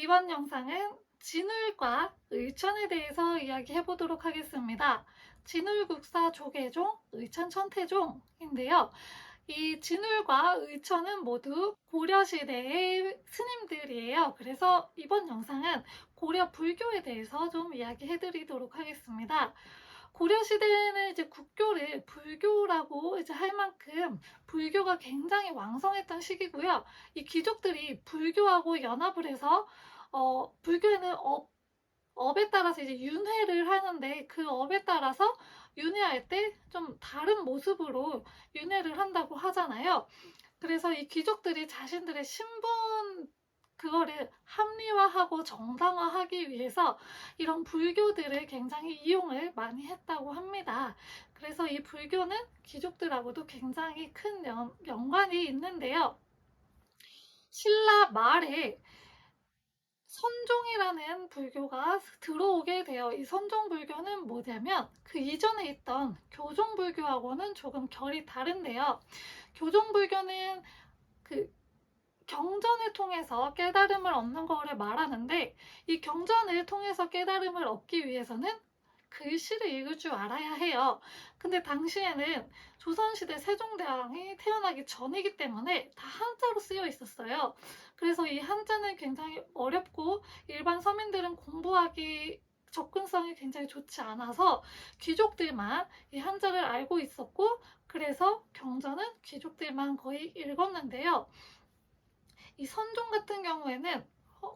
이번 영상은 진울과 의천에 대해서 이야기해 보도록 하겠습니다. 진울국사 조계종, 의천 천태종인데요. 이 진울과 의천은 모두 고려시대의 스님들이에요. 그래서 이번 영상은 고려 불교에 대해서 좀 이야기해 드리도록 하겠습니다. 고려시대에는 이제 국교를 불교라고 이제 할 만큼 불교가 굉장히 왕성했던 시기고요. 이 귀족들이 불교하고 연합을 해서 불교에는 업에 따라서 이제 윤회를 하는데 그 업에 따라서 윤회할 때 좀 다른 모습으로 윤회를 한다고 하잖아요. 그래서 이 귀족들이 자신들의 신분 그거를 합리화하고 정상화하기 위해서 이런 불교들을 굉장히 이용을 많이 했다고 합니다. 그래서 이 불교는 귀족들하고도 굉장히 큰 연관이 있는데요. 신라 말에 선종이라는 불교가 들어오게 돼요. 이 선종불교는 뭐냐면 그 이전에 있던 교종불교하고는 조금 결이 다른데요. 교종불교는 그 경전을 통해서 깨달음을 얻는 거를 말하는데, 이 경전을 통해서 깨달음을 얻기 위해서는 글씨를 읽을 줄 알아야 해요. 근데 당시에는 조선시대 세종대왕이 태어나기 전이기 때문에 다 한자로 쓰여 있었어요. 그래서 이 한자는 굉장히 어렵고 일반 서민들은 공부하기 접근성이 굉장히 좋지 않아서 귀족들만 이 한자를 알고 있었고, 그래서 경전은 귀족들만 거의 읽었는데요. 이 선종 같은 경우에는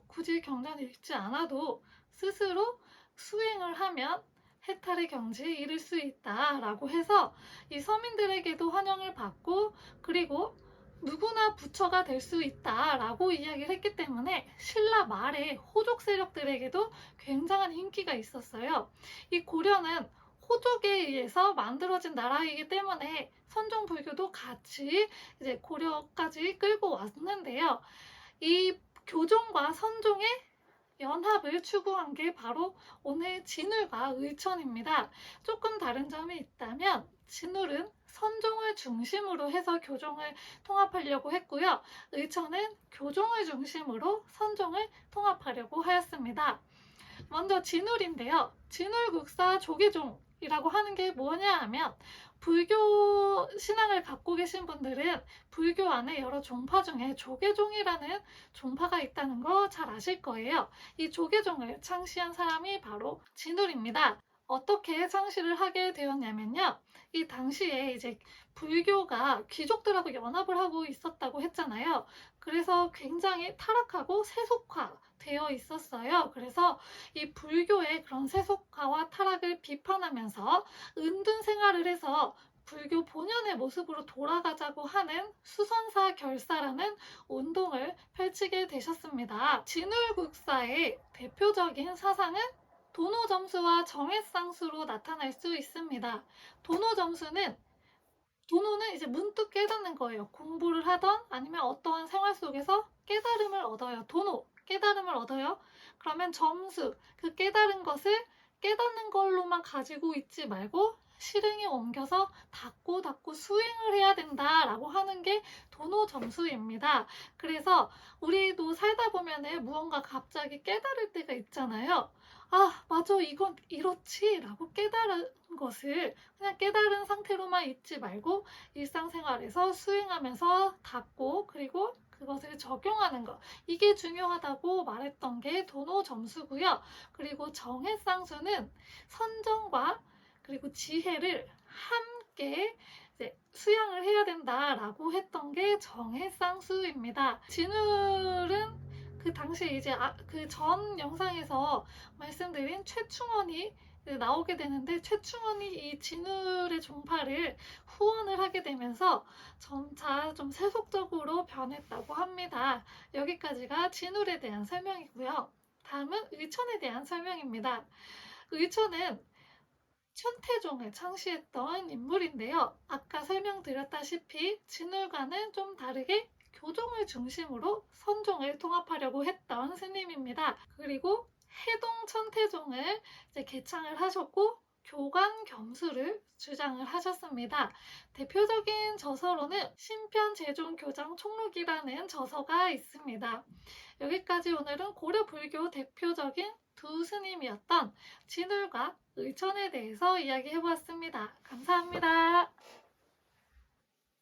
굳이 경전을 읽지 않아도 스스로 수행을 하면 해탈의 경지에 이를 수 있다라고 해서 이 서민들에게도 환영을 받고, 그리고 누구나 부처가 될 수 있다라고 이야기를 했기 때문에 신라 말의 호족 세력들에게도 굉장한 인기가 있었어요. 이 고려는 호족에 의해서 만들어진 나라이기 때문에 선종 불교도 같이 이제 고려까지 끌고 왔는데요. 이 교종과 선종의 연합을 추구한 게 바로 오늘 진울과 의천입니다. 조금 다른 점이 있다면 진울은 선종을 중심으로 해서 교종을 통합하려고 했고요. 의천은 교종을 중심으로 선종을 통합하려고 하였습니다. 먼저 진울인데요. 진울국사 조계종이라고 하는 게 뭐냐 하면, 불교 신앙을 갖고 계신 분들은 불교 안에 여러 종파 중에 조계종이라는 종파가 있다는 거 잘 아실 거예요. 이 조계종을 창시한 사람이 바로 진울입니다. 어떻게 창시를 하게 되었냐면요. 이 당시에 이제 불교가 귀족들하고 연합을 하고 있었다고 했잖아요. 그래서 굉장히 타락하고 세속화되어 있었어요. 그래서 이 불교의 그런 세속화와 타락을 비판하면서 은둔 생활을 해서 불교 본연의 모습으로 돌아가자고 하는 수선사 결사라는 운동을 펼치게 되셨습니다. 진울국사의 대표적인 사상은 도노점수와 정해쌍수로 나타날 수 있습니다. 도노점수는, 도노는 이제 문득 깨닫는 거예요. 공부를 하던 아니면 어떠한 생활 속에서 깨달음을 얻어요. 도노, 깨달음을 얻어요. 그러면 점수, 그 깨달은 것을 깨닫는 걸로만 가지고 있지 말고 실행에 옮겨서 닦고 수행을 해야 된다라고 하는 게 도노 점수입니다. 그래서 우리도 살다 보면은 무언가 갑자기 깨달을 때가 있잖아요. 아, 맞아, 이건 이렇지 라고 깨달은 것을 그냥 깨달은 상태로만 있지 말고 일상생활에서 수행하면서 닦고, 그리고 그것을 적용하는 것, 이게 중요하다고 말했던 게 도노 점수고요. 그리고 정해쌍수는 선정과 그리고 지혜를 함께 이제 수양을 해야 된다라고 했던 게 정해쌍수입니다. 진울은 그 당시에 이제 그 전 영상에서 말씀드린 최충원이 나오게 되는데, 최충원이 이 진울의 종파를 후원을 하게 되면서 점차 좀 세속적으로 변했다고 합니다. 여기까지가 진울에 대한 설명이고요. 다음은 의천에 대한 설명입니다. 의천은 천태종을 창시했던 인물인데요. 아까 설명드렸다시피 진울과는 좀 다르게 교종을 중심으로 선종을 통합하려고 했던 스님입니다. 그리고 해동 천태종을 이제 개창을 하셨고, 교관 겸수를 주장을 하셨습니다. 대표적인 저서로는 신편 제종교장 총록이라는 저서가 있습니다. 여기까지 오늘은 고려 불교 대표적인 두 스님이었던 진울과 의천에 대해서 이야기해보았습니다. 감사합니다.